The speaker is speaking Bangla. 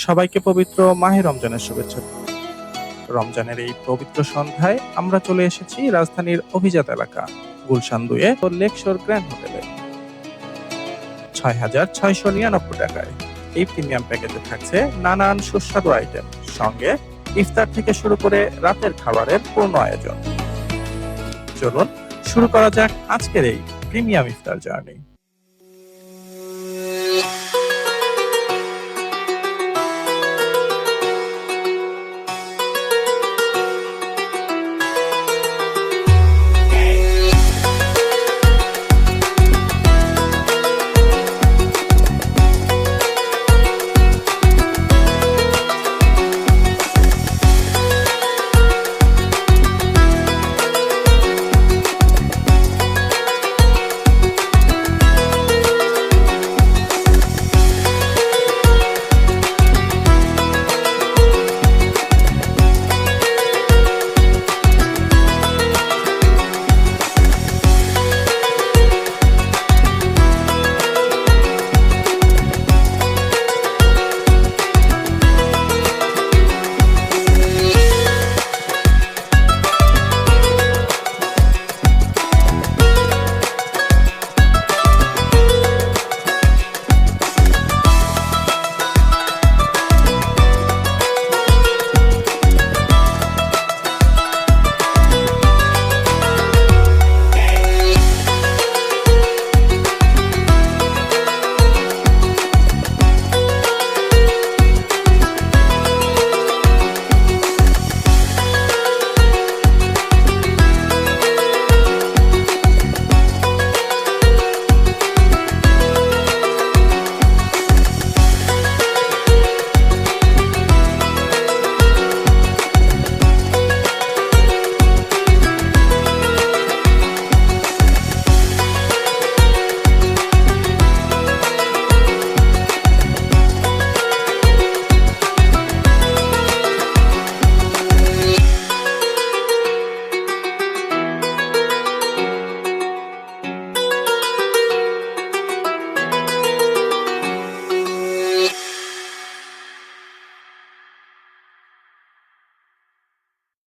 সবাইকে পবিত্র মাহে রমজানের শুভেচ্ছা। রমজানের এই পবিত্র সন্ধ্যায় আমরা চলে এসেছি রাজধানীর অভিজাত এলাকা গুলশান ২ ও লেকশোর গ্র্যান্ড হোটেলে। ৬,৬৯৯ টাকায় এই প্রিমিয়াম প্যাকেজে থাকছে নানান সুস্বাদু আইটেম, সঙ্গে ইফতার থেকে শুরু করে রাতের খাবারের পূর্ণ আয়োজন। চলুন শুরু করা যাক আজকের এই প্রিমিয়াম ইফতার জার্নি।